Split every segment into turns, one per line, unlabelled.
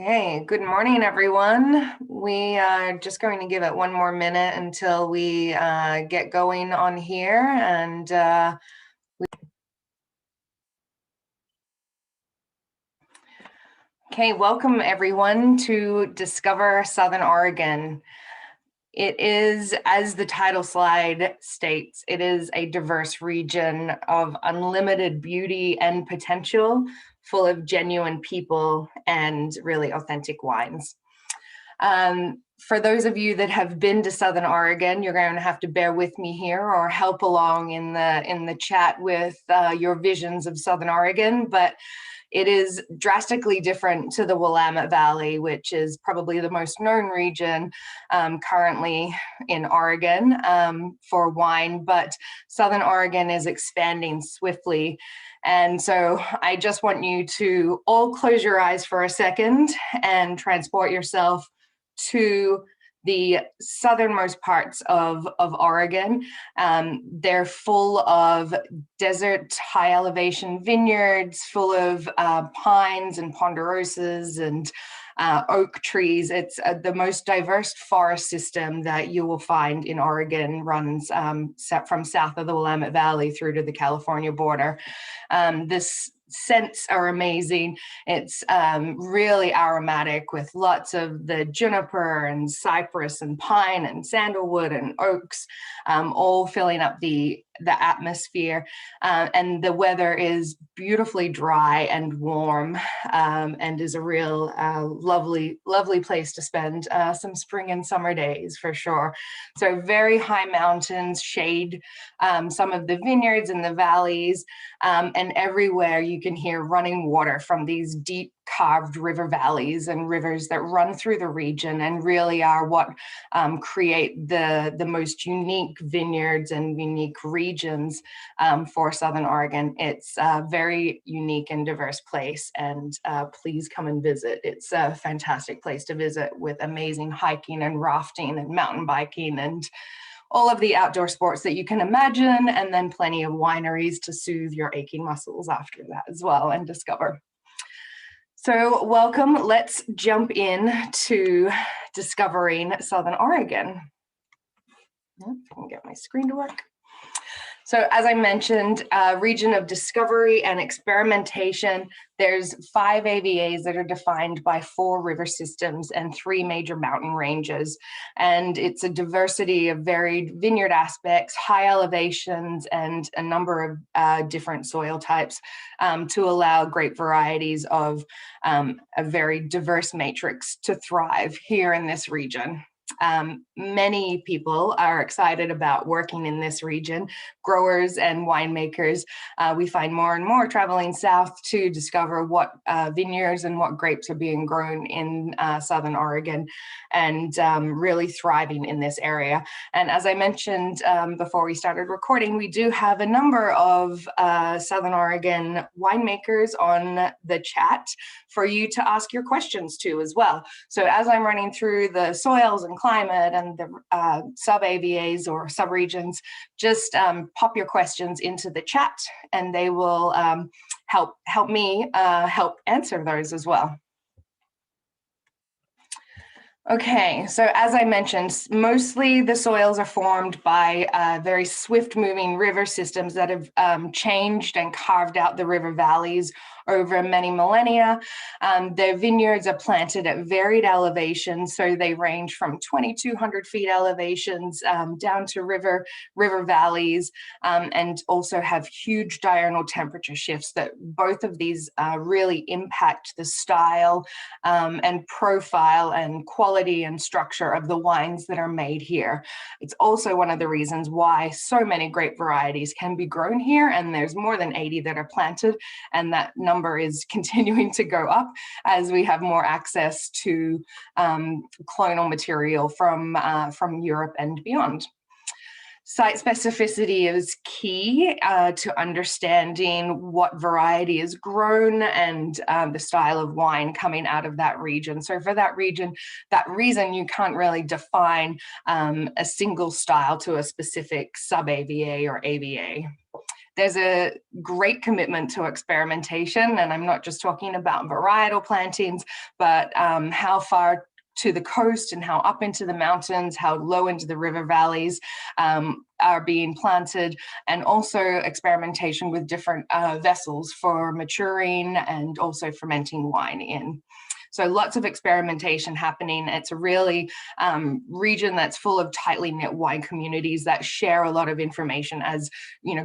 Hey, good morning, everyone. We are just going to give it one more minute until we get going on here. Okay, welcome everyone to Discover Southern Oregon. It is, as the title slide states, it is a diverse region of unlimited beauty and potential, full of genuine people and really authentic wines. For those of you that have been to Southern Oregon, you're going to have to bear with me here or help along in the chat with your visions of Southern Oregon, but it is drastically different to the Willamette Valley, which is probably the most known region currently in Oregon for wine, but Southern Oregon is expanding swiftly. And so I just want you to all close your eyes for a second and transport yourself to the southernmost parts of Oregon. They're full of desert, high elevation vineyards, full of pines and ponderosas and oak trees. It's the most diverse forest system that you will find in Oregon. Runs from south of the Willamette Valley through to the California border. This scents are amazing. It's really aromatic with lots of the juniper and cypress and pine and sandalwood and oaks, all filling up the atmosphere. And the weather is beautifully dry and warm, and is a real lovely place to spend some spring and summer days for sure. So very high mountains shade some of the vineyards and the valleys, and everywhere you can hear running water from these deep carved river valleys and rivers that run through the region and really are what create the most unique vineyards and unique regions for Southern Oregon. It's a very unique and diverse place, and please come and visit. It's a fantastic place to visit with amazing hiking and rafting and mountain biking and all of the outdoor sports that you can imagine, and then plenty of wineries to soothe your aching muscles after that as well and discover. So welcome, let's jump in to discovering Southern Oregon. I can get my screen to work. So as I mentioned, a region of discovery and experimentation. There's 5 AVAs that are defined by 4 river systems and 3 major mountain ranges. And it's a diversity of varied vineyard aspects, high elevations, and a number of different soil types to allow grape varieties of a very diverse matrix to thrive here in this region. Many people are excited about working in this region, growers and winemakers. We find more and more traveling south to discover what vineyards and what grapes are being grown in Southern Oregon, and really thriving in this area. And as I mentioned before we started recording, we do have a number of Southern Oregon winemakers on the chat for you to ask your questions to as well. So as I'm running through the soils and climate and the sub-AVAs or sub-regions, just pop your questions into the chat and they will help me help answer those as well. Okay, so as I mentioned, mostly the soils are formed by very swift-moving river systems that have changed and carved out the river valleys over many millennia. Their vineyards are planted at varied elevations, so they range from 2,200 feet elevations down to river valleys, and also have huge diurnal temperature shifts that both of these really impact the style and profile and quality and structure of the wines that are made here. It's also one of the reasons why so many grape varieties can be grown here, and there's more than 80 that are planted, and that number is continuing to go up as we have more access to clonal material from Europe and beyond. Site specificity is key to understanding what variety is grown and the style of wine coming out of that region. So for that reason, you can't really define a single style to a specific sub-AVA or AVA. There's a great commitment to experimentation, and I'm not just talking about varietal plantings, but how far to the coast and how up into the mountains, how low into the river valleys are being planted, and also experimentation with different vessels for maturing and also fermenting wine in. So lots of experimentation happening. It's a really region that's full of tightly knit wine communities that share a lot of information, as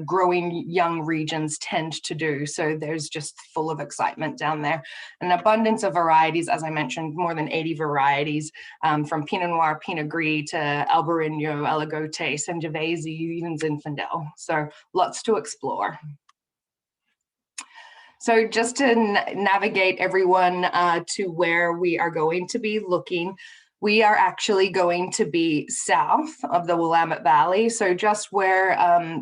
growing young regions tend to do. So there's just full of excitement down there. An abundance of varieties, as I mentioned, more than 80 varieties, from Pinot Noir, Pinot Gris to Albarino, Aligote, Sangiovese, even Zinfandel. So lots to explore. So just to navigate everyone to where we are going to be looking, we are actually going to be south of the Willamette Valley. So just where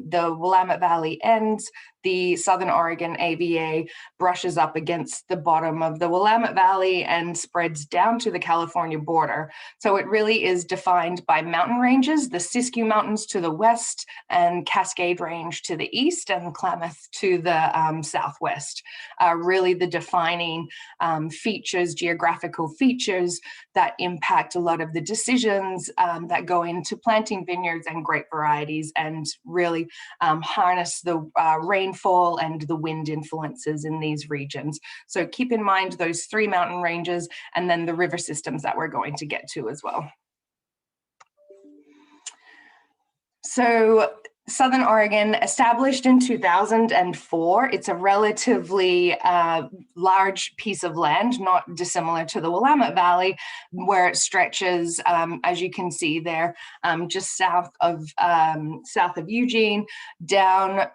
the Willamette Valley ends, the Southern Oregon AVA brushes up against the bottom of the Willamette Valley and spreads down to the California border. So it really is defined by mountain ranges, the Siskiyou Mountains to the west and Cascade Range to the east and Klamath to the southwest. Really the defining features, geographical features that impact a lot of the decisions that go into planting vineyards and grape varieties, and really harness the rainfall and the wind influences in these regions. So keep in mind those 3 mountain ranges and then the river systems that we're going to get to as well. So Southern Oregon, established in 2004, it's a relatively large piece of land, not dissimilar to the Willamette Valley, where it stretches, as you can see there, just south of Eugene, down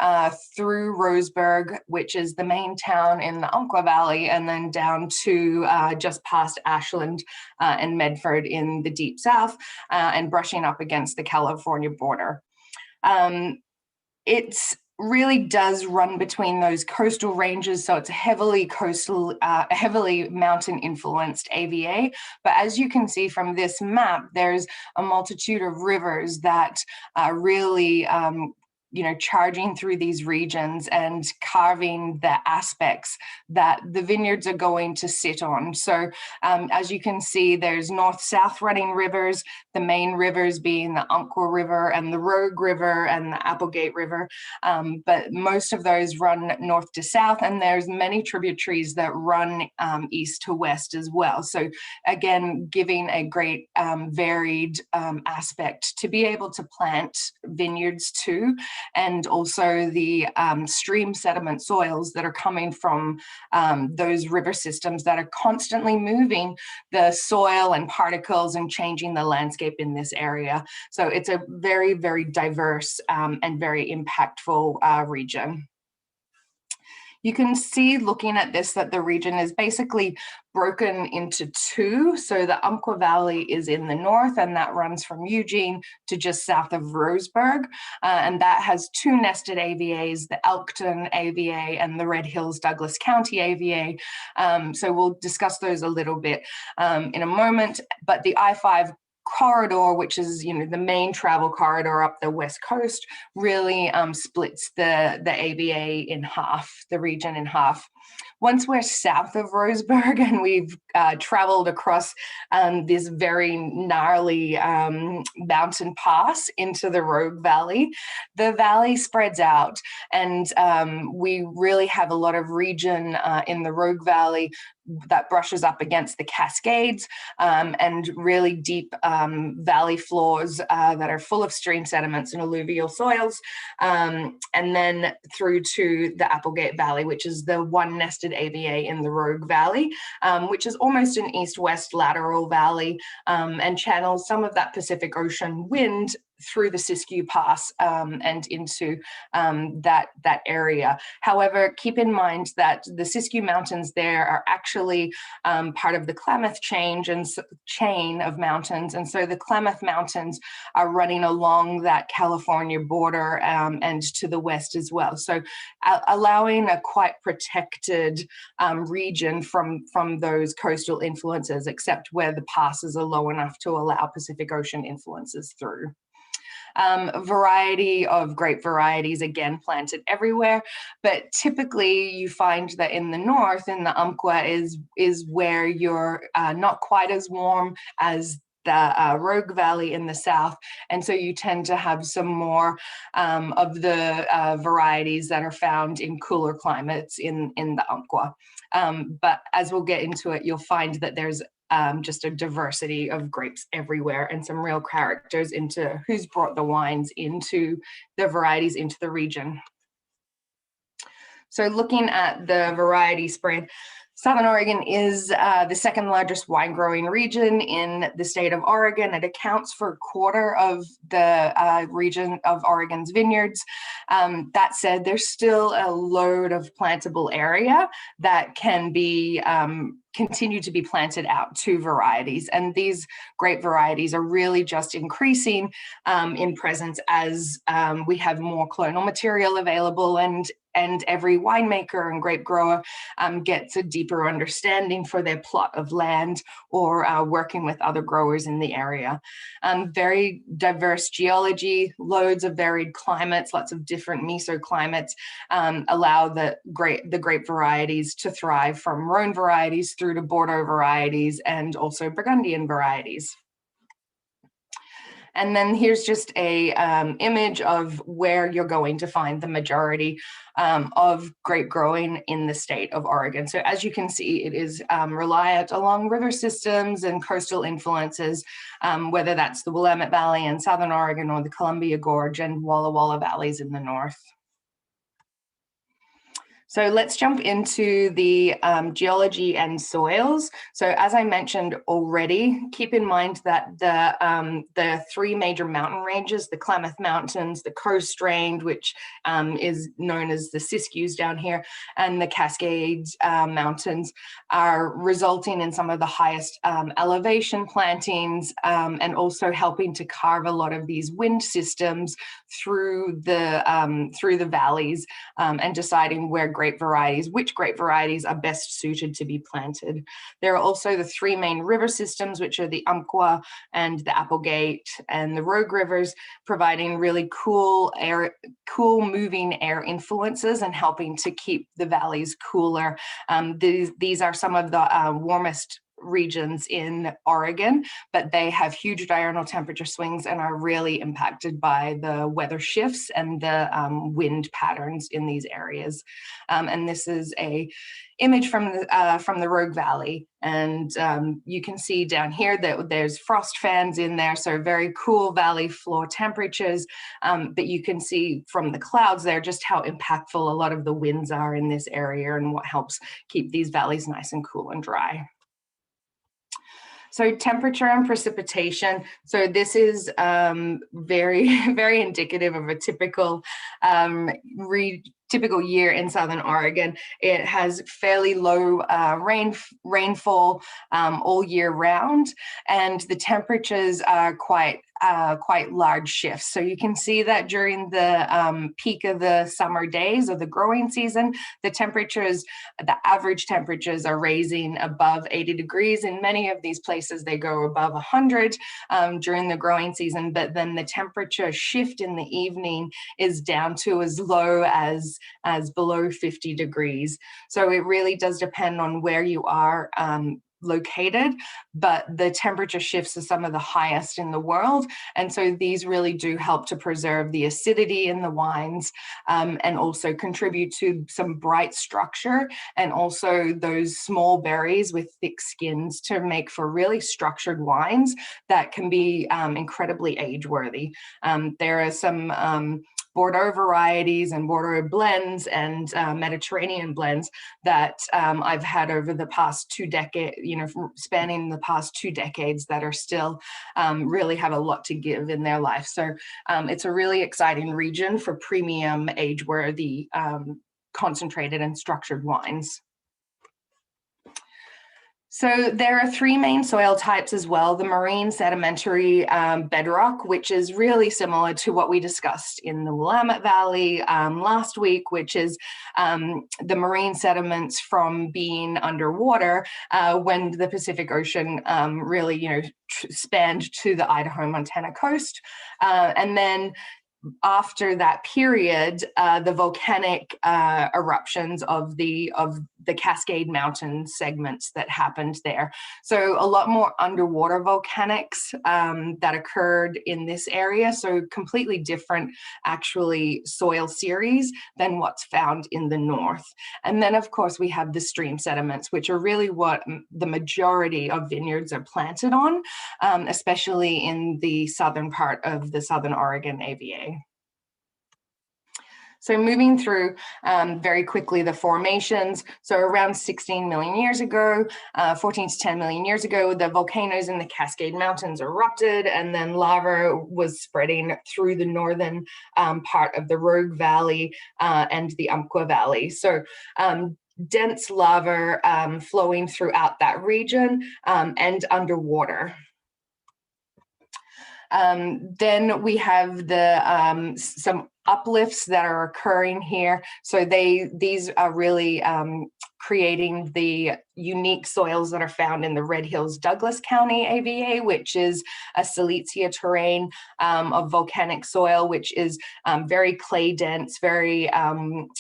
through Roseburg, which is the main town in the Umpqua Valley, and then down to just past Ashland and Medford in the deep south, and brushing up against the California border. It really does run between those coastal ranges, so it's a heavily coastal, heavily mountain influenced AVA. But as you can see from this map, there's a multitude of rivers that really charging through these regions and carving the aspects that the vineyards are going to sit on. So as you can see, there's north-south running rivers, the main rivers being the Umpqua River and the Rogue River and the Applegate River. But most of those run north to south, and there's many tributaries that run east to west as well. So again, giving a great varied aspect to be able to plant vineyards too, and also the stream sediment soils that are coming from those river systems that are constantly moving the soil and particles and changing the landscape in this area. So it's a very, very diverse and very impactful region. You can see, looking at this, that the region is basically broken into 2. So the Umpqua Valley is in the north, and that runs from Eugene to just south of Roseburg. And that has 2 nested AVAs, the Elkton AVA and the Red Hills Douglas County AVA. So we'll discuss those a little bit in a moment. But the I-5 corridor, which is the main travel corridor up the west coast, really splits the AVA in half, the region in half. Once we're south of Roseburg and we've traveled across this very gnarly mountain pass into the Rogue Valley, the valley spreads out, and we really have a lot of region in the Rogue Valley that brushes up against the Cascades and really deep valley floors that are full of stream sediments and alluvial soils, and then through to the Applegate Valley, which is the one nested AVA in the Rogue Valley, which is almost an east-west lateral valley and channels some of that Pacific Ocean wind through the Siskiyou Pass and into that area. However, keep in mind that the Siskiyou Mountains there are actually part of the Klamath chain of mountains, and so the Klamath Mountains are running along that California border and to the west as well. So allowing a quite protected region from those coastal influences, except where the passes are low enough to allow Pacific Ocean influences through. A variety of grape varieties, again, planted everywhere. But typically you find that in the north, in the Umpqua, is where you're not quite as warm as the Rogue Valley in the south. And so you tend to have some more of the varieties that are found in cooler climates in the Umpqua. But as we'll get into it, you'll find that there's just a diversity of grapes everywhere and some real characters into who's brought the wines into the varieties into the region. So looking at the variety spread, Southern Oregon is the second largest wine growing region in the state of Oregon. It accounts for a quarter of the region of Oregon's vineyards. That said, there's still a load of plantable area that can be continue to be planted out to varieties. And these grape varieties are really just increasing in presence as we have more clonal material available, and every winemaker and grape grower gets a deeper understanding for their plot of land or working with other growers in the area. Very diverse geology, loads of varied climates, lots of different mesoclimates allow the grape varieties to thrive, from Rhone varieties through to Bordeaux varieties and also Burgundian varieties. And then here's just a image of where you're going to find the majority of grape growing in the state of Oregon. So as you can see, it is reliant along river systems and coastal influences, whether that's the Willamette Valley in Southern Oregon or the Columbia Gorge and Walla Walla valleys in the north. So let's jump into the geology and soils. So as I mentioned already, keep in mind that the three major mountain ranges, the Klamath Mountains, the Coast Range, which is known as the Siskiyous down here, and the Cascades Mountains, are resulting in some of the highest elevation plantings and also helping to carve a lot of these wind systems through the valleys and deciding which grape varieties are best suited to be planted. There are also the three main river systems, which are the Umpqua and the Applegate and the Rogue rivers, providing really cool moving air influences and helping to keep the valleys cooler. These are some of the warmest regions in Oregon, but they have huge diurnal temperature swings and are really impacted by the weather shifts and the wind patterns in these areas. And this is a image from the Rogue Valley, and you can see down here that there's frost fans in there, so very cool valley floor temperatures, but you can see from the clouds there just how impactful a lot of the winds are in this area and what helps keep these valleys nice and cool and dry. So temperature and precipitation. So this is very, very indicative of a typical typical year in Southern Oregon. It has fairly low rainfall all year round, and the temperatures are quite large shifts. So you can see that during the peak of the summer days or the growing season, the average temperatures are raising above 80 degrees. In many of these places, they go above 100 during the growing season, but then the temperature shift in the evening is down to as low as below 50 degrees. So it really does depend on where you are located, but the temperature shifts are some of the highest in the world. And so these really do help to preserve the acidity in the wines and also contribute to some bright structure and also those small berries with thick skins to make for really structured wines that can be incredibly age-worthy. There are some Bordeaux varieties and Bordeaux blends and Mediterranean blends that I've had over the past 2 decades, spanning the past 2 decades, that are still really have a lot to give in their life. So it's a really exciting region for premium age-worthy concentrated and structured wines.
So there are three main soil types as well. The marine sedimentary bedrock, which is really similar to what we discussed in the Willamette Valley last week, which is the marine sediments from being underwater when the Pacific Ocean really, spanned to the Idaho-Montana coast. And then after that period, the volcanic eruptions of the Cascade Mountain segments that happened there. So a lot more underwater volcanics that occurred in this area. So completely different, actually, soil series than what's found in the north. And then, of course, we have the stream sediments, which are really what the majority of vineyards are planted on, especially in the southern part of the Southern Oregon AVA. So moving through very quickly the formations. So around 16 million years ago, 14 to 10 million years ago, the volcanoes in the Cascade Mountains erupted, and then lava was spreading through the northern part of the Rogue Valley and the Umpqua Valley. So dense lava flowing throughout that region and underwater. Then we have the some uplifts that are occurring here. So these are really creating the unique soils that are found in the Red Hills Douglas County AVA, which is a Silesia terrain of volcanic soil, which is very clay dense, very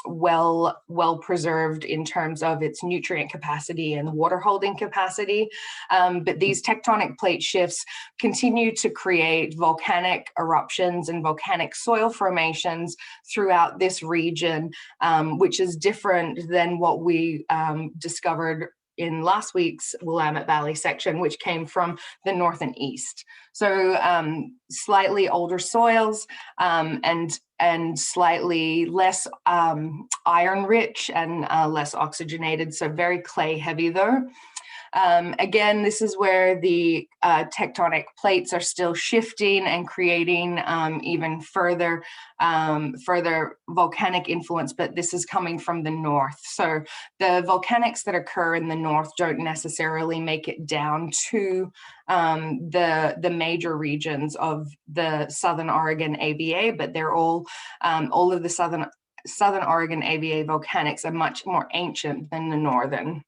well preserved in terms of its nutrient capacity and water holding capacity. But these tectonic plate shifts continue to create volcanic eruptions and volcanic soil formations throughout this region, which is different than what we discovered in last week's Willamette Valley section, which came from the north and east. So slightly older soils and slightly less iron rich and less oxygenated, so very clay heavy though. Again, this is where the tectonic plates are still shifting and creating even further volcanic influence, but this is coming from the north. So the volcanics that occur in the north don't necessarily make it down to the major regions of the Southern Oregon AVA, but they're all of the Southern Oregon AVA volcanics are much more ancient than the northern.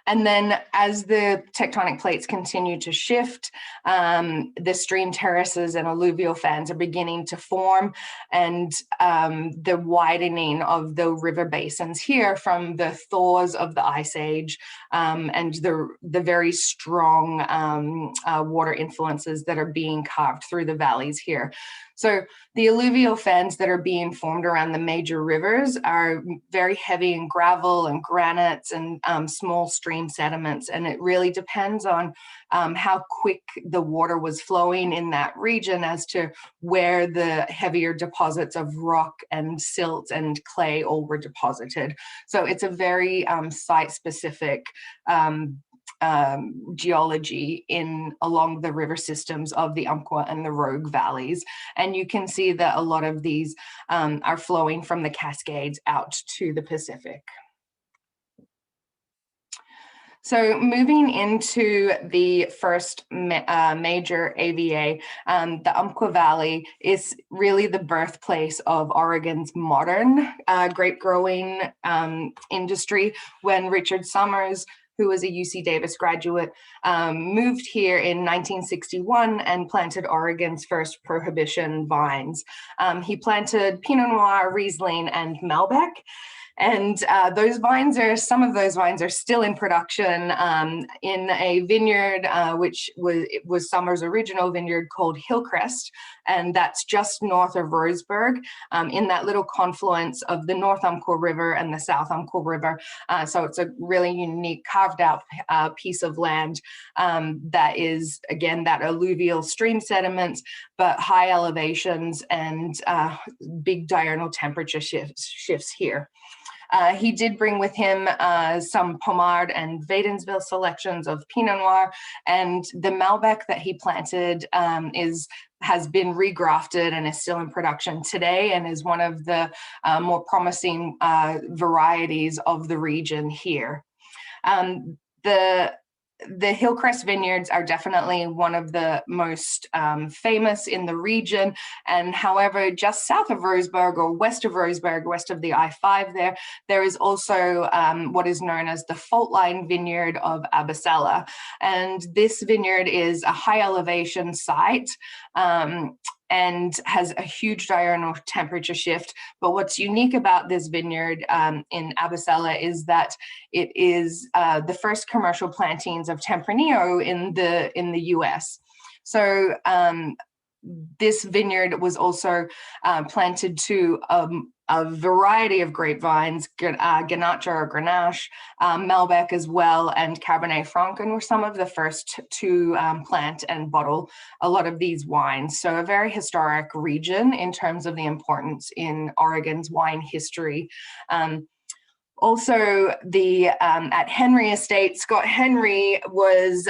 And then as the tectonic plates continue to shift, the stream terraces and alluvial fans are beginning to form, and the widening of the river basins here from the thaws of the Ice Age and the very strong water influences that are being carved through the valleys here. So the alluvial fans that are being formed around the major rivers are very heavy in gravel and granites and small stream sediments. And it really depends on how quick the water was flowing in that region as to where the heavier deposits of rock and silt and clay all were deposited. So it's a very site-specific geology along the river systems of the Umpqua and the Rogue valleys. And you can see that a lot of these are flowing from the Cascades out to the Pacific. So moving into the first major AVA, the Umpqua Valley is really the birthplace of Oregon's modern grape growing industry. When Richard Summers, who was a UC Davis graduate, moved here in 1961 and planted Oregon's first prohibition vines. He planted Pinot Noir, Riesling, and Malbec. And some of those vines are still in production in a vineyard, which was Summers' original vineyard called Hillcrest. And that's just north of Roseburg in that little confluence of the North Umpqua River and the South Umpqua River. So it's a really unique carved out piece of land that is, again, that alluvial stream sediments, but high elevations and big diurnal temperature shifts here. He did bring with him some Pommard and Vadensville selections of Pinot Noir, and the Malbec that he planted has been regrafted and is still in production today and is one of the more promising varieties of the region here. The Hillcrest vineyards are definitely one of the most famous in the region. And however, just south of Roseburg or west of Roseburg, west of the I-5 there is also what is known as the Fault Line Vineyard of Abisella. And this vineyard is a high elevation site and has a huge diurnal temperature shift. But what's unique about this vineyard in Abisella is that it is the first commercial plantings of Tempranillo in the US. So this vineyard was also planted to a variety of grapevines, Grenache or Grenache, Malbec as well, and Cabernet Franc were some of the first to plant and bottle a lot of these wines. So a very historic region in terms of the importance in Oregon's wine history. Also, at Henry Estate, Scott Henry was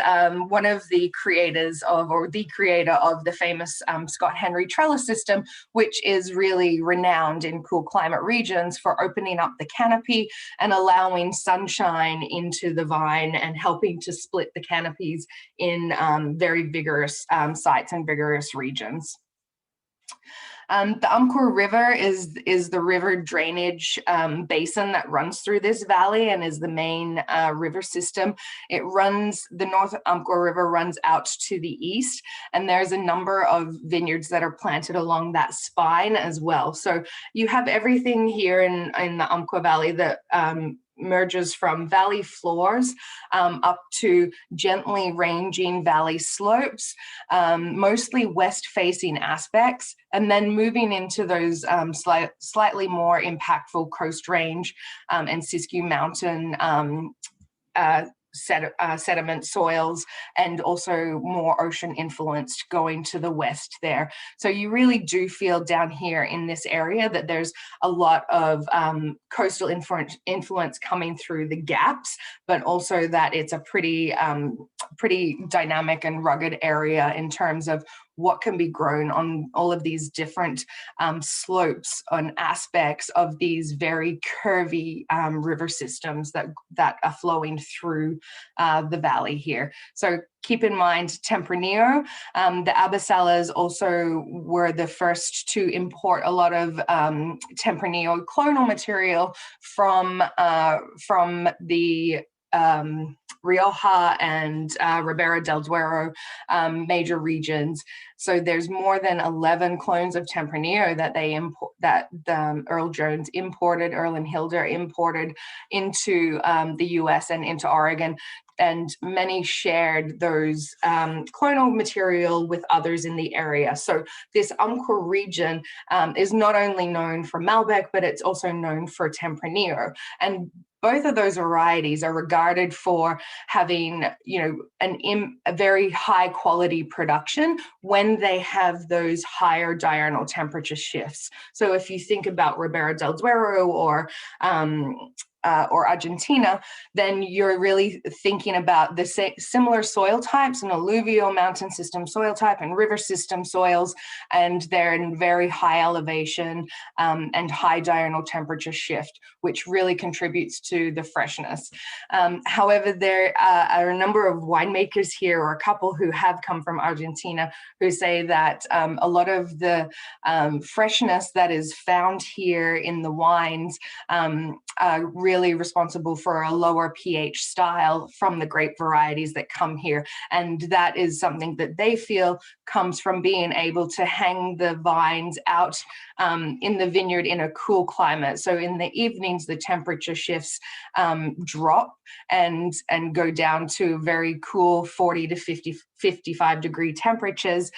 one of the creators of, or the creator of, the famous Scott Henry trellis system, which is really renowned in cool climate regions for opening up the canopy and allowing sunshine into the vine and helping to split the canopies in very vigorous sites and vigorous regions. The Umpqua River is the river drainage basin that runs through this valley and is the main river system. It runs, the North Umpqua River runs out to the east, and there's a number of vineyards that are planted along that spine as well. So you have everything here in the Umpqua Valley that merges from valley floors up to gently ranging valley slopes, mostly west-facing aspects, and then moving into those slightly more impactful Coast Range and Siskiyou Mountain sediment soils, and also more ocean influenced going to the west there. So you really do feel down here in this area that there's a lot of coastal influence coming through the gaps, but also that it's a pretty dynamic and rugged area in terms of what can be grown on all of these different slopes and aspects of these very curvy river systems that are flowing through the valley here. So keep in mind Tempranillo. The Abisellas also were the first to import a lot of Tempranillo clonal material from the Rioja and Ribera del Duero major regions. So there's more than 11 clones of Tempranillo that they import, that Earl Jones imported, Earl and Hilda imported into the US and into Oregon. And many shared those clonal material with others in the area. So this Umpqua region is not only known for Malbec, but it's also known for Tempranillo. And both of those varieties are regarded for having, a very high quality production when they have those higher diurnal temperature shifts. So if you think about Ribera del Duero or Argentina, then you're really thinking about the similar soil types, and alluvial mountain system soil type and river system soils, and they're in very high elevation and high diurnal temperature shift, which really contributes to the freshness. However, there are a number of winemakers here, or a couple who have come from Argentina, who say that a lot of the freshness that is found here in the wines really responsible for a lower pH style from the grape varieties that come here. And that is something that they feel comes from being able to hang the vines out in the vineyard in a cool climate. So in the evenings, the temperature shifts drop and go down to very cool 40 to 55 degree temperatures,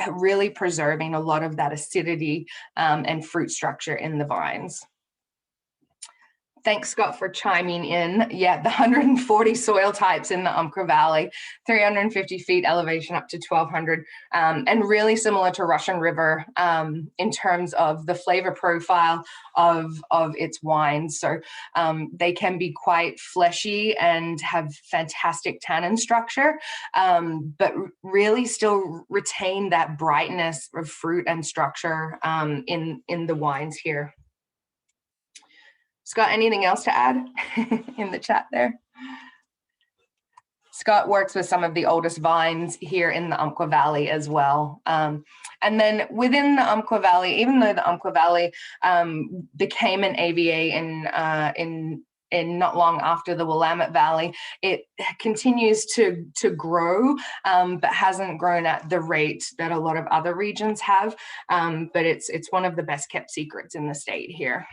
really preserving a lot of that acidity and fruit structure in the vines. Thanks, Scott, for chiming in. Yeah, the 140 soil types in the Umpqua Valley, 350 feet elevation up to 1,200, and really similar to Russian River in terms of the flavor profile of its wines. So they can be quite fleshy and have fantastic tannin structure, but really still retain that brightness of fruit and structure in the wines here. Scott, anything else to add in the chat there?
Scott works with some of the oldest vines here in the Umpqua Valley as well. And then within the Umpqua Valley, even though the Umpqua Valley became an AVA in not long after the Willamette Valley, it continues to grow, but hasn't grown at the rate that a lot of other regions have. But it's one of the best kept secrets in the state here.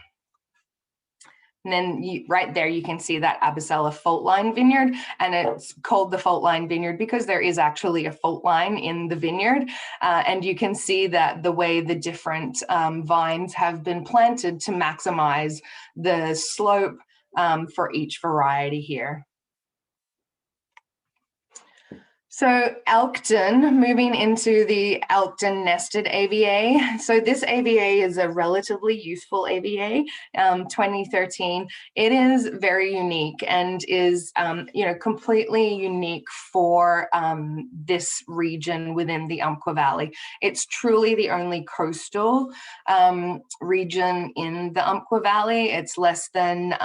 And then right there, you can see that Abisella fault line vineyard, and it's called the fault line vineyard because there is actually a fault line in the vineyard. And you can see that the way the different vines have been planted to maximize the slope for each variety here. So Elkton, moving into the Elkton nested AVA. So this AVA is a relatively useful AVA, 2013. It is very unique and is, completely unique for this region within the Umpqua Valley. It's truly the only coastal region in the Umpqua Valley. It's less than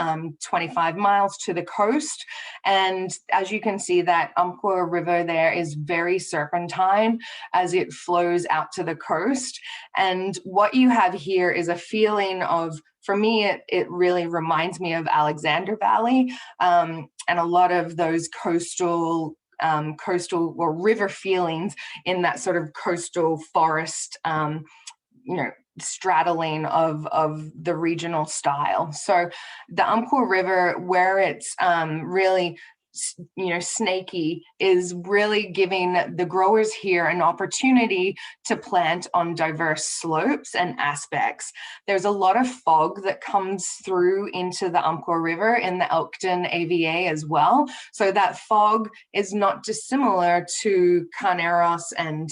25 miles to the coast. And as you can see, that Umpqua River there is very serpentine as it flows out to the coast. And what you have here is a feeling of, for me, it really reminds me of Alexander Valley, and a lot of those coastal or river feelings in that sort of coastal forest, straddling of the regional style. So the Umpqua River, where it's really snaky, is really giving the growers here an opportunity to plant on diverse slopes and aspects. There's a lot of fog that comes through into the Umpqua River in the Elkton AVA as well. So that fog is not dissimilar to Carneros and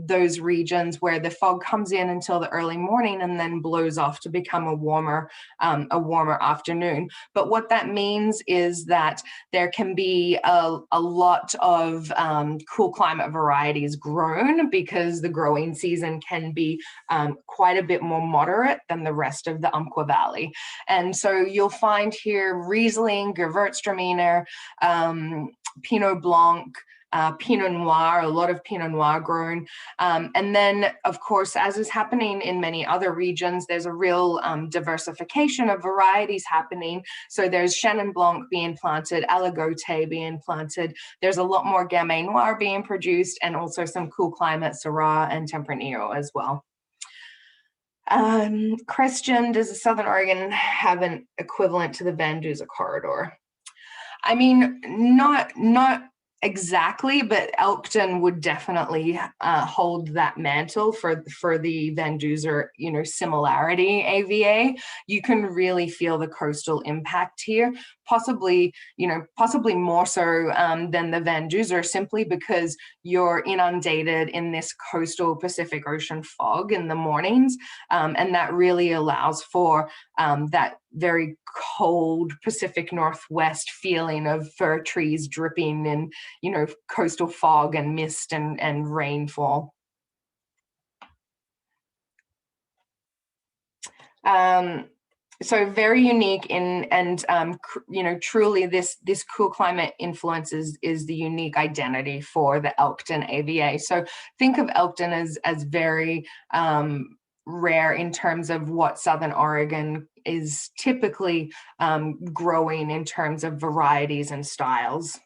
those regions where the fog comes in until the early morning and then blows off to become a warmer afternoon. But what that means is that there can be a lot of cool climate varieties grown because the growing season can be quite a bit more moderate than the rest of the Umpqua Valley. And so you'll find here Riesling, Gewürztraminer, Pinot Blanc, Pinot Noir, a lot of Pinot Noir grown. And then, of course, as is happening in many other regions, there's a real diversification of varieties happening. So there's Chenin Blanc being planted, Aligoté being planted. There's a lot more Gamay Noir being produced, and also some cool climate Syrah and Tempranillo as well. Question, does Southern Oregon have an equivalent to the Van Duzer corridor? I mean, not exactly, but Elkton would definitely hold that mantle for the Van Duzer, similarity AVA. You can really feel the coastal impact here, possibly more so than the Van Duzer, simply because you're inundated in this coastal Pacific Ocean fog in the mornings, and that really allows for that very cold Pacific Northwest feeling of fir trees dripping in, coastal fog and mist and rainfall. So very unique and truly this cool climate influence is the unique identity for the Elkton AVA. So think of Elkton as very rare in terms of what Southern Oregon is typically growing in terms of varieties and styles.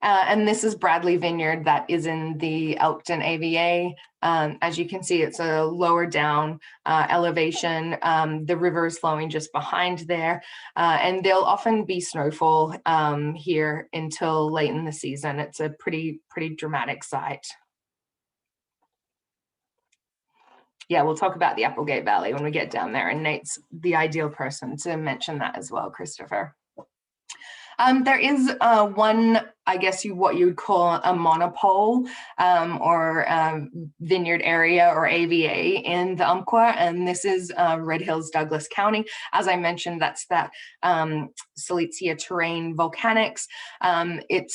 And this is Bradley Vineyard that is in the Elkton AVA. As you can see, it's a lower down elevation. The river is flowing just behind there, and there'll often be snowfall here until late in the season. It's a pretty dramatic sight. Yeah, we'll talk about the Applegate Valley when we get down there, and Nate's the ideal person to mention that as well, Christopher. There is one, I guess what you would call a monopole or vineyard area or AVA in the Umpqua, and this is Red Hills, Douglas County. As I mentioned, that's that Silesia terrain volcanics. It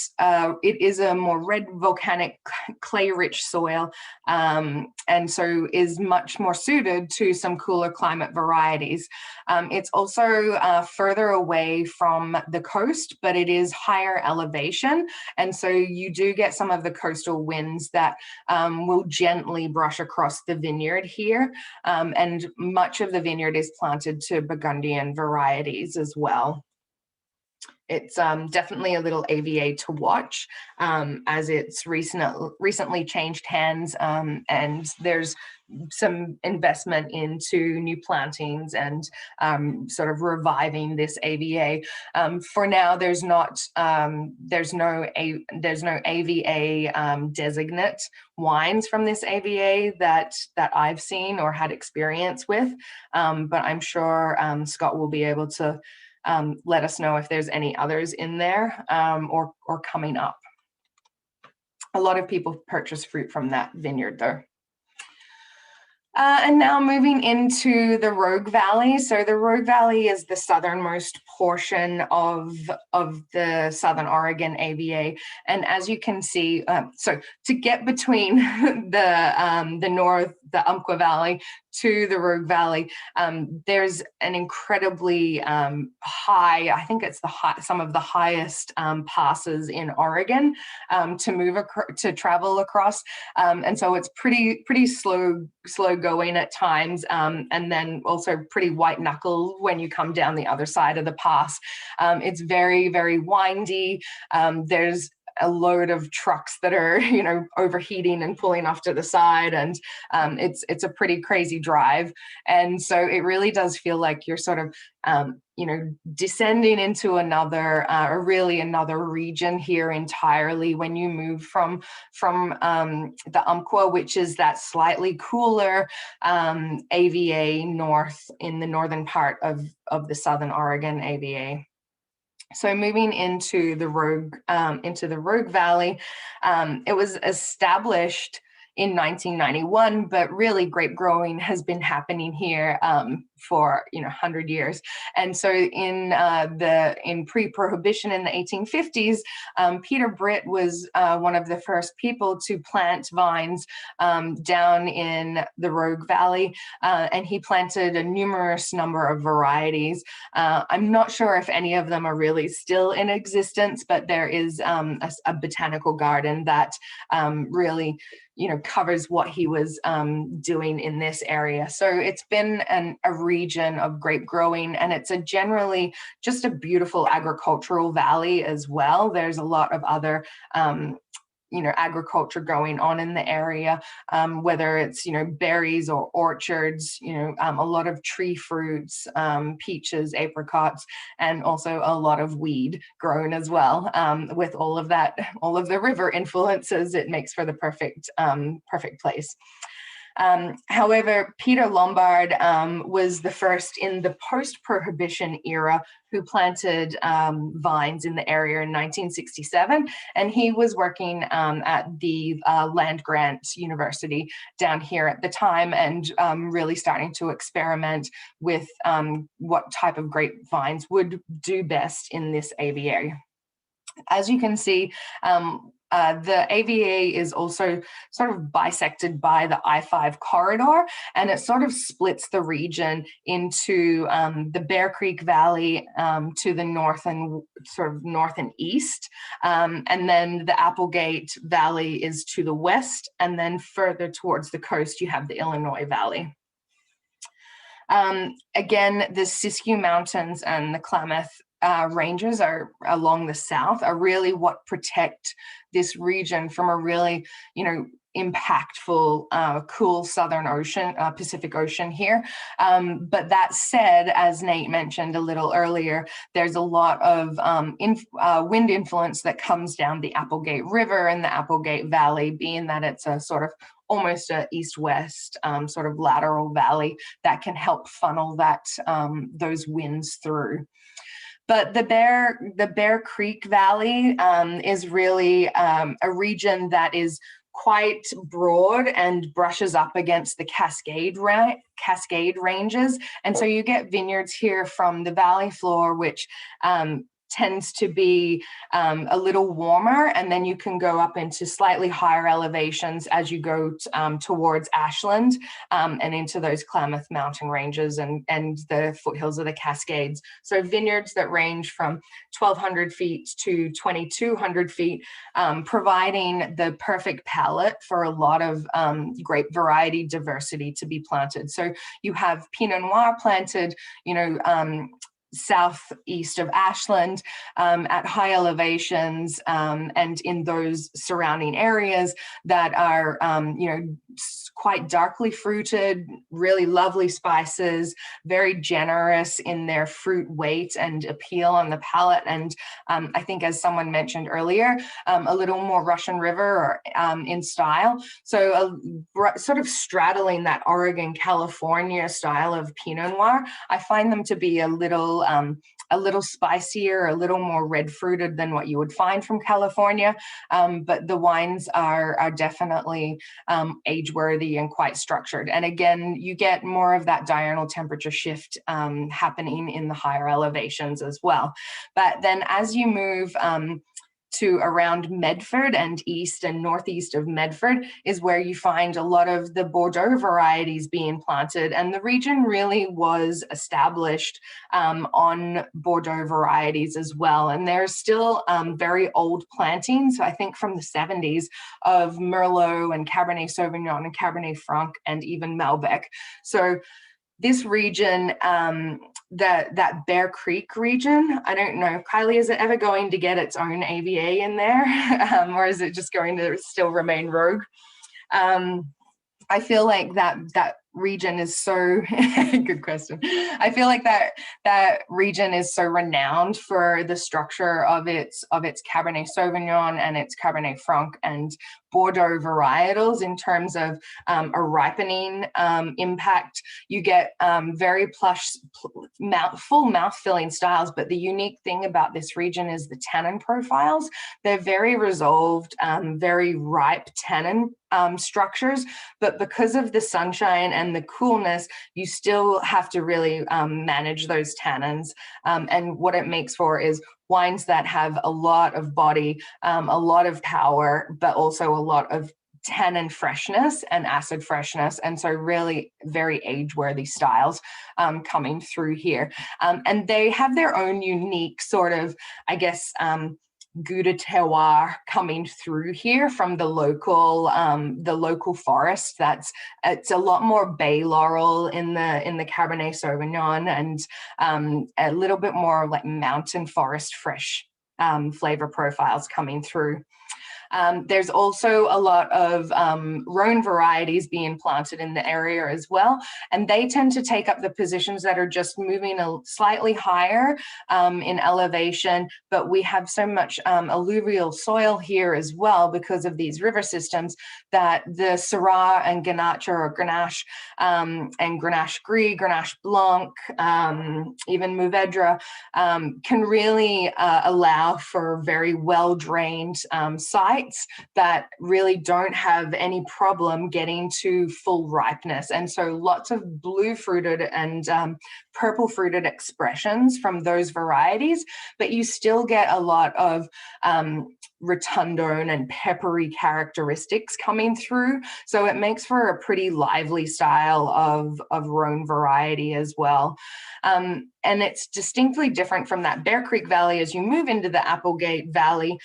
is a more red volcanic clay-rich soil, and so is much more suited to some cooler climate varieties. It's also further away from the coast, but it is higher elevation. And so you do get some of the coastal winds that will gently brush across the vineyard here. And much of the vineyard is planted to Burgundian varieties as well. It's definitely a little AVA to watch as it's recently changed hands, and there's some investment into new plantings and sort of reviving this AVA. For now, there's no AVA designate wines from this AVA that I've seen or had experience with, but I'm sure Scott will be able to let us know if there's any others in there or coming up. A lot of people purchase fruit from that vineyard though. And now moving into the Rogue Valley. So the Rogue Valley is the southernmost portion of the Southern Oregon AVA. And as you can see, so to get between the Umpqua Valley to the Rogue Valley, there's an incredibly high, I think it's some of the highest passes in Oregon to travel across. And so it's pretty slow going at times, and then also pretty white knuckle when you come down the other side of the pass. It's very, very windy. There's a load of trucks that are, overheating and pulling off to the side, and it's a pretty crazy drive. And so it really does feel like you're sort of descending into another region here entirely when you move from the Umpqua, which is that slightly cooler AVA north in the northern part of the Southern Oregon AVA. So moving into the Rogue Valley, it was established in 1991, but really grape growing has been happening here for 100 years. And so in pre-prohibition in the 1850s, Peter Britt was one of the first people to plant vines down in the Rogue Valley, and he planted a numerous number of varieties. I'm not sure if any of them are really still in existence, but there is a botanical garden that really covers what he was doing in this area. So it's been a region of grape growing, and it's generally just a beautiful agricultural valley as well. There's a lot of other agriculture going on in the area, whether it's berries or orchards, a lot of tree fruits, peaches, apricots, and also a lot of weed grown as well. With all of the river influences, it makes for the perfect place. However, Peter Lombard was the first in the post-prohibition era who planted vines in the area in 1967, and he was working at the land-grant university down here at the time, and really starting to experiment with what type of grapevines would do best in this AVA. As you can see, the AVA is also sort of bisected by the I-5 corridor, and it sort of splits the region into the Bear Creek Valley to the north and east, and then the Applegate Valley is to the west, and then further towards the coast you have the Illinois Valley. Again, the Siskiyou Mountains and the Klamath ranges are along the south are really what protect this region from a really, impactful, cool Southern Ocean, Pacific Ocean here. But that said, as Nate mentioned a little earlier, there's a lot of wind influence that comes down the Applegate River and the Applegate Valley, being that it's a sort of almost a east-west sort of lateral valley that can help funnel those winds through.
But the Bear Creek Valley is really a region that is quite broad and brushes up against the Cascade ranges. And so you get vineyards here from the valley floor, which tends to be a little warmer, and then you can go up into slightly higher elevations as you go towards Ashland and into those Klamath Mountain ranges and the foothills of the Cascades. So vineyards that range from 1,200 feet to 2,200 feet, providing the perfect palette for a lot of grape variety diversity to be planted. So you have Pinot Noir planted, southeast of Ashland at high elevations and in those surrounding areas that are, quite darkly fruited, really lovely spices, very generous in their fruit weight and appeal on the palate. And I think, as someone mentioned earlier, a little more Russian River in style. So sort of straddling that Oregon, California style of Pinot Noir, I find them to be a little spicier, a little more red fruited than what you would find from California. But the wines are definitely age worthy and quite structured. And again, you get more of that diurnal temperature shift happening in the higher elevations as well. But then as you move to around Medford and east and northeast of Medford is where you find a lot of the Bordeaux varieties being planted. And the region really was established on Bordeaux varieties as well. And there's still very old plantings, I think from the 70s, of Merlot and Cabernet Sauvignon and Cabernet Franc and even Malbec. So this region, that Bear Creek region, I don't know, Kylie, is it ever going to get its own AVA in there? Or is it just going to still remain Rogue? I feel like that region is so good question. I feel like that region is so renowned for the structure of its Cabernet Sauvignon and its Cabernet Franc and Bordeaux varietals in terms of a ripening impact. You get very plush, full mouth-filling styles, but the unique thing about this region is the tannin profiles. They're very resolved, very ripe tannin structures, but because of the sunshine and the coolness, you still have to really manage those tannins. And what it makes for is wines that have a lot of body, a lot of power, but also a lot of tannin freshness and acid freshness. And so really very age-worthy styles coming through here. And they have their own unique sort of, I guess, goût de terroir coming through here from the local forest. It's a lot more bay laurel in the Cabernet Sauvignon and a little bit more like mountain forest fresh flavor profiles coming through. There's also a lot of Rhone varieties being planted in the area as well, and they tend to take up the positions that are just moving slightly higher in elevation, but we have so much alluvial soil here as well because of these river systems that the Syrah and Grenache and Grenache Gris, Grenache Blanc, even Mourvedre can really allow for very well-drained sites that really don't have any problem getting to full ripeness. And so lots of blue fruited and purple fruited expressions from those varieties, but you still get a lot of rotundone and peppery characteristics coming through. So it makes for a pretty lively style of Rhone variety as well. And it's distinctly different from that Bear Creek Valley as you move into the Applegate Valley,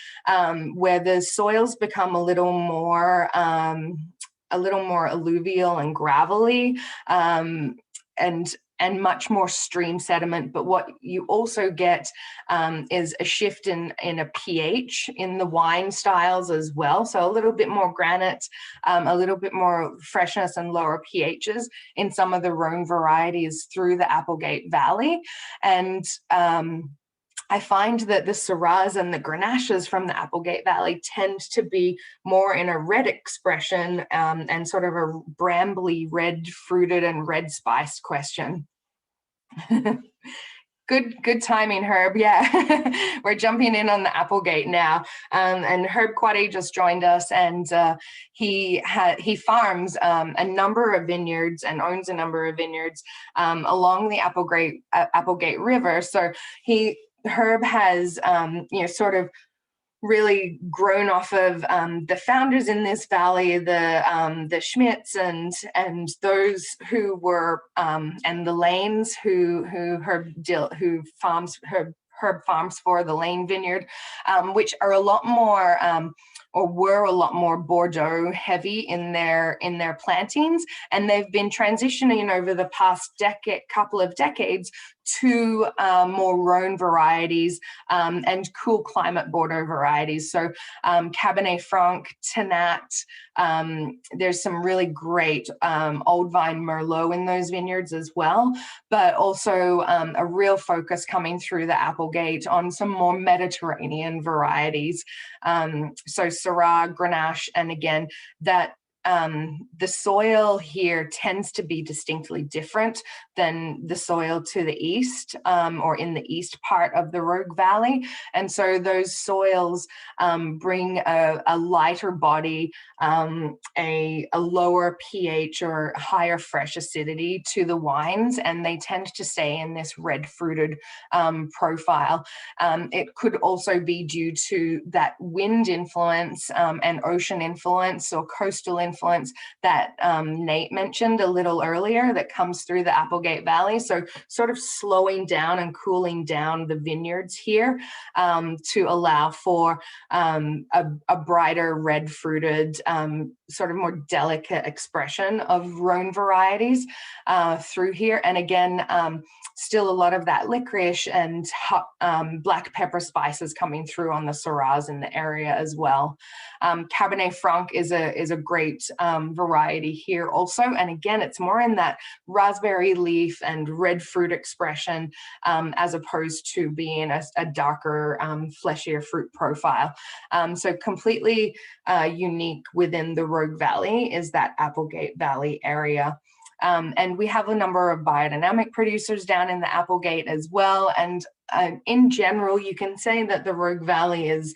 where the soils become a little more alluvial and gravelly, and much more stream sediment. But what you also get is a shift in a pH in the wine styles as well. So a little bit more granite, a little bit more freshness and lower pHs in some of the Rhone varieties through the Applegate Valley. And I find that the Syrahs and the Grenaches from the Applegate Valley tend to be more in a red expression and sort of a brambly red fruited and red spiced question. Good timing, Herb. Yeah, we're jumping in on the Applegate now. And Herb Quaddy just joined us, and he farms a number of vineyards and owns a number of vineyards along the Applegate River. So Herb has sort of really grown off of the founders in this valley, the Schmidts and those who were and the Lanes who Herb farms for, the Lane Vineyard, which are a lot more or were a lot more Bordeaux heavy in their plantings, and they've been transitioning over the past couple of decades to more Rhone varieties and cool climate Bordeaux varieties. So Cabernet Franc, Tannat, there's some really great old vine Merlot in those vineyards as well, but also a real focus coming through the Applegate on some more Mediterranean varieties. So Syrah Grenache, and again, that the soil here tends to be distinctly different than the soil to the east or in the east part of the Rogue Valley. And so those soils bring a lighter body, a lower pH or higher fresh acidity to the wines, and they tend to stay in this red fruited profile. It could also be due to that wind influence and ocean influence or coastal influence that Nate mentioned a little earlier that comes through the Applegate Valley. So sort of slowing down and cooling down the vineyards here to allow for a brighter red fruited, sort of more delicate expression of Rhone varieties through here. And again, still a lot of that licorice and black pepper spices coming through on the Syrahs in the area as well. Cabernet Franc is a great variety here also. And again, it's more in that raspberry leaf and red fruit expression as opposed to being a darker, fleshier fruit profile. So completely unique within the Rogue Valley is that Applegate Valley area. And we have a number of biodynamic producers down in the Applegate as well. And in general, you can say that the Rogue Valley is,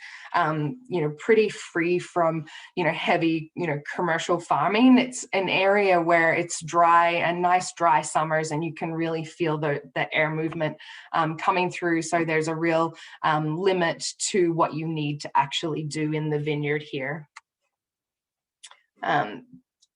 pretty free from, heavy, commercial farming. It's an area where it's dry and nice dry summers, and you can really feel the air movement coming through. So there's a real limit to what you need to actually do in the vineyard here.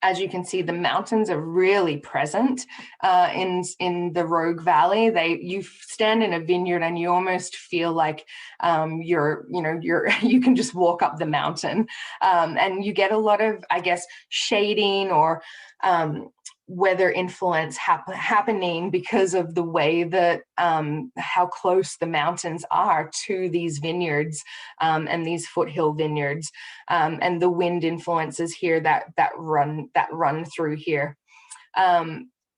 As you can see, the mountains are really present in the Rogue Valley. You stand in a vineyard and you almost feel like you can just walk up the mountain, and you get a lot of, I guess, shading or weather influence happening because of the way that how close the mountains are to these vineyards and these foothill vineyards, and the wind influences here that run through here.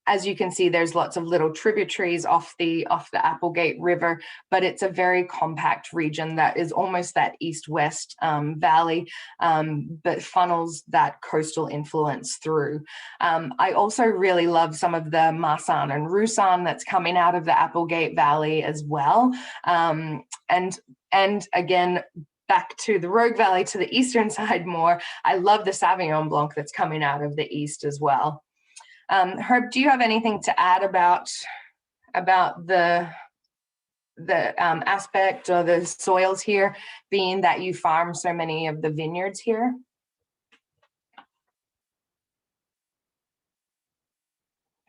As you can see, there's lots of little tributaries off the Applegate River, but it's a very compact region that is almost that east-west valley, but funnels that coastal influence through. I also really love some of the Marsanne and Roussanne that's coming out of the Applegate Valley as well. And again, back to the Rogue Valley, to the eastern side more, I love the Sauvignon Blanc that's coming out of the east as well. Herb, do you have anything to add about the aspect or the soils here, being that you farm so many of the vineyards here?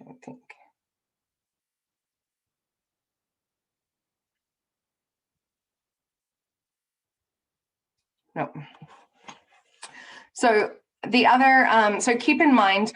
I think. No. So the other, so keep in mind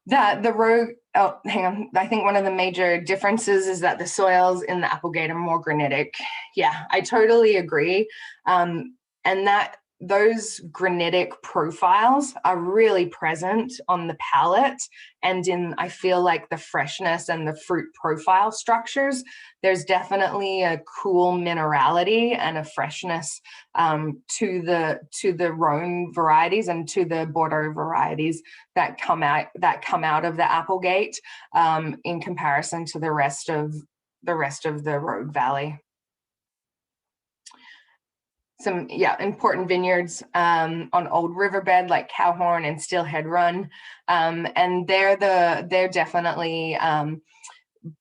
that the Rogue, oh, hang on. I think one of the major differences is that the soils in the Applegate are more granitic. Yeah, I totally agree. And that those granitic profiles are really present on the palate and in, I feel like, the freshness and the fruit profile structures. There's definitely a cool minerality and a freshness to the Rhone varieties and to the Bordeaux varieties that come out of the Applegate in comparison to the rest of
the rest of the Rogue Valley. Some important vineyards on Old Riverbed like Cowhorn and Steelhead Run, and they're definitely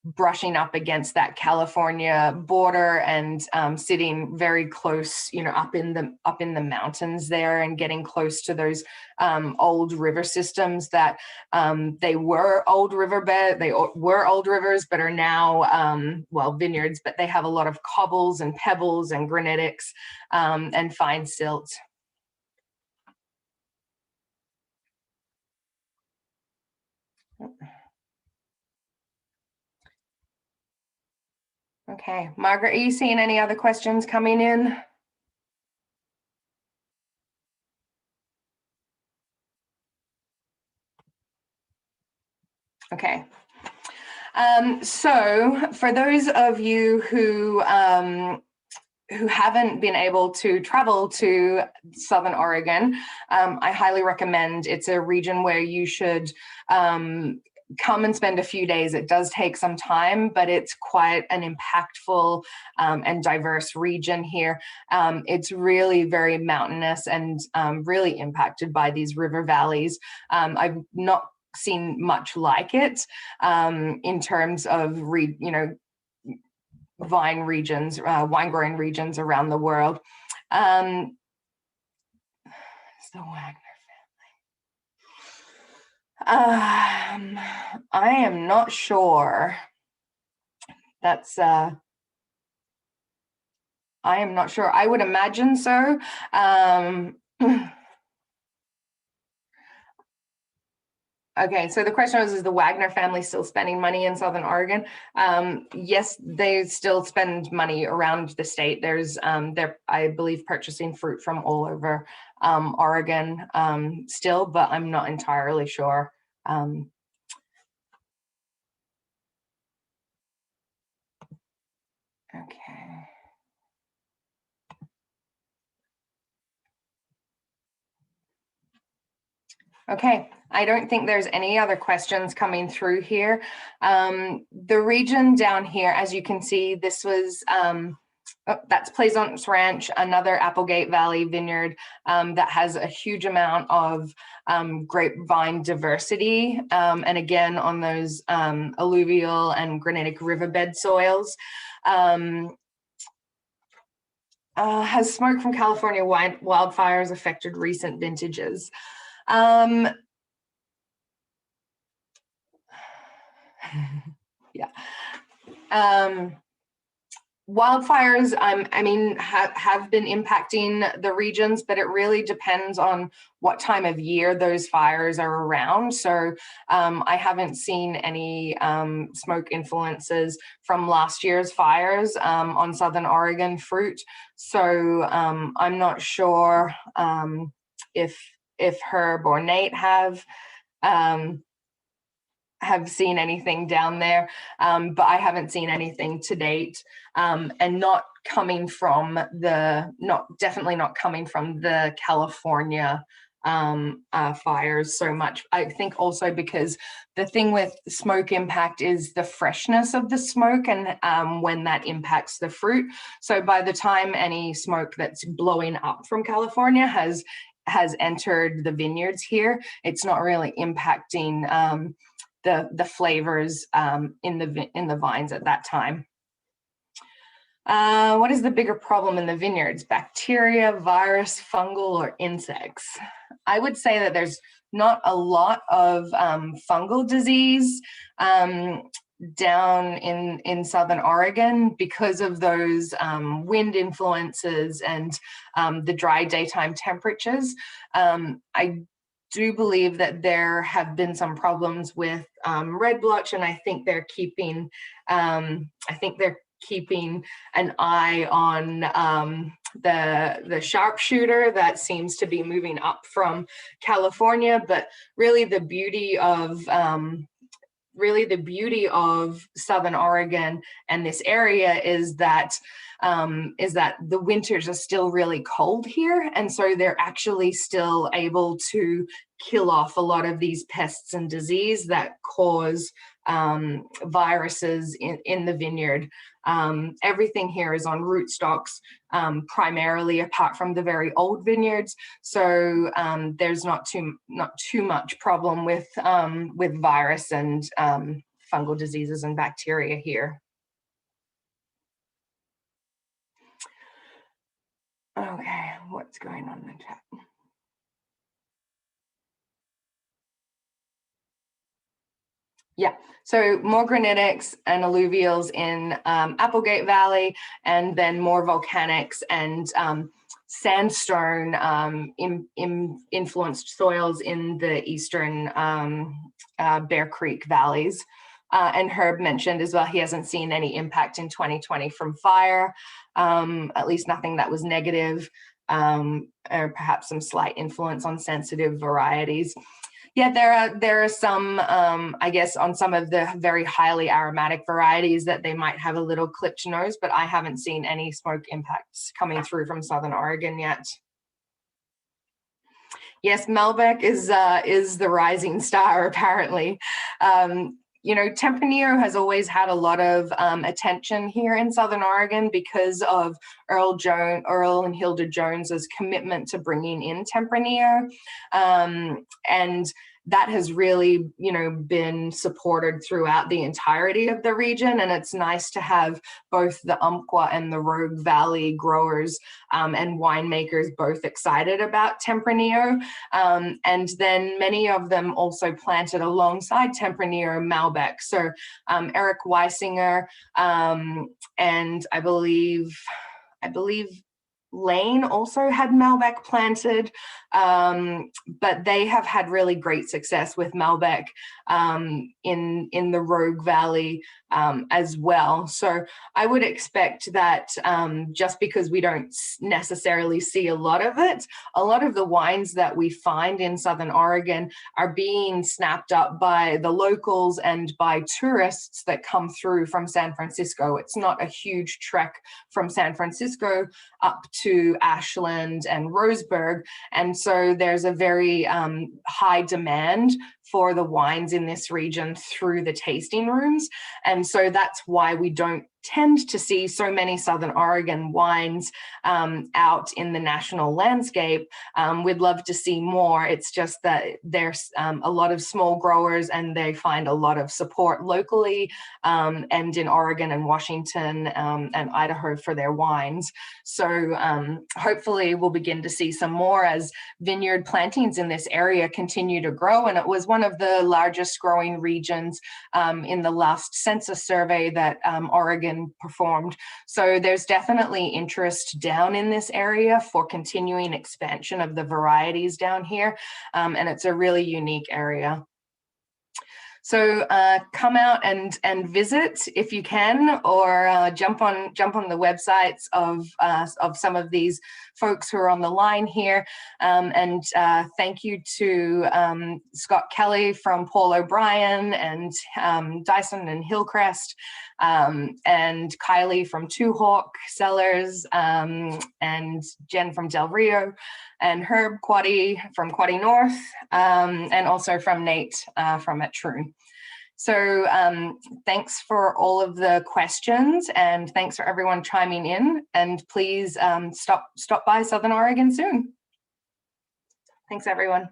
brushing up against that California border and sitting very close, up in the mountains there, and getting close to those old river systems that they were old riverbed, they were old rivers, but are now vineyards. But they have a lot of cobbles and pebbles and granitics and fine silt. Okay, Margaret, are you seeing any other questions coming in? Okay. So for those of you who haven't been able to travel to Southern Oregon, I highly recommend. It's a region where you should come and spend a few days. It does take some time, but it's quite an impactful and diverse region here. It's really very mountainous and really impacted by these river valleys. I've not seen much like it in terms of vine regions, wine growing regions around the world. It's the Wagner family. I am not sure. I am not sure. I would imagine so. Okay, so the question was, is the Wagner family still spending money in Southern Oregon? Yes, they still spend money around the state. They're, I believe, purchasing fruit from all over Oregon still, but I'm not entirely sure. Okay. Okay, I don't think there's any other questions coming through here. The region down here, as you can see, this was, that's Plaisance Ranch, another Applegate Valley vineyard that has a huge amount of grapevine diversity. And again, on those alluvial and granitic riverbed soils. Has smoke from California wildfires affected recent vintages? Yeah. Wildfires, have been impacting the regions, but it really depends on what time of year those fires are around. So I haven't seen any smoke influences from last year's fires on Southern Oregon fruit. So I'm not sure if Herb or Nate have seen anything down there, but I haven't seen anything to date, and definitely not coming from the California fires so much. I think also because the thing with smoke impact is the freshness of the smoke and when that impacts the fruit. So by the time any smoke that's blowing up from California has entered the vineyards here, it's not really impacting the flavors in the vines at that time. What is the bigger problem in the vineyards? Bacteria, virus, fungal, or insects? I would say that there's not a lot of fungal disease down in Southern Oregon because of those wind influences and the dry daytime temperatures. I do believe that there have been some problems with red blotch, and I think they're keeping an eye on the sharpshooter that seems to be moving up from California. But really the beauty of Southern Oregon and this area is that
is that the winters are still really cold here, and so they're actually still able to kill off a lot of these pests and disease that cause viruses in the vineyard. Everything here is on rootstocks, primarily, apart from the very old vineyards. So there's not too much problem with virus and fungal diseases and bacteria here. Okay, what's going on in the chat? Yeah, so more granitics and alluvials in Applegate Valley, and then more volcanics and sandstone influenced soils in the eastern Bear Creek valleys. And Herb mentioned as well, he hasn't seen any impact in 2020 from fire, at least nothing that was negative, or perhaps some slight influence on sensitive varieties. Yeah, there are some, I guess, on some of the very highly aromatic varieties that they might have a little clipped nose, but I haven't seen any smoke impacts coming through from Southern Oregon yet. Yes, Malbec is the rising star, apparently. You know, Tempranillo has always had a lot of attention here in Southern Oregon because of Earl and Hilda Jones's commitment to bringing in Tempranillo, and that has really, you know, been supported throughout the entirety of the region. And it's nice to have both the Umpqua and the Rogue Valley growers and winemakers both excited about Tempranillo. And then many of them also planted alongside Tempranillo Malbec. So Eric Weisinger and I believe Lane also had Malbec planted, but they have had really great success with Malbec in the Rogue Valley as well. So I would expect that just because we don't necessarily see a lot of it, a lot of the wines that we find in Southern Oregon are being snapped up by the locals and by tourists that come through from San Francisco. It's not a huge trek from San Francisco up to Ashland and Roseburg. And so there's a very high demand for the wines in this region through the tasting rooms. And so that's why we don't tend to see so many Southern Oregon wines out in the national landscape. We'd love to see more. It's just that there's a lot of small growers and they find a lot of support locally and in Oregon and Washington and Idaho for their wines. So hopefully we'll begin to see some more as vineyard plantings in this area continue to grow. And it was one of the largest growing regions in the last census survey that Oregon performed. So there's definitely interest down in this area for continuing expansion of the varieties down here. And it's a really unique area. So come out and visit if you can, or jump on the websites of some of these folks who are on the line here. And thank you to Scott Kelly from Paul O'Brien and Dyson and Hillcrest, and Kylie from Two Hawk Cellars, and Jen from Del Rio, and Herb Quaddy from Quaddy North, and also from Nate from at Troon. So thanks for all of the questions, and thanks for everyone chiming in, and please stop by Southern Oregon soon. Thanks, everyone.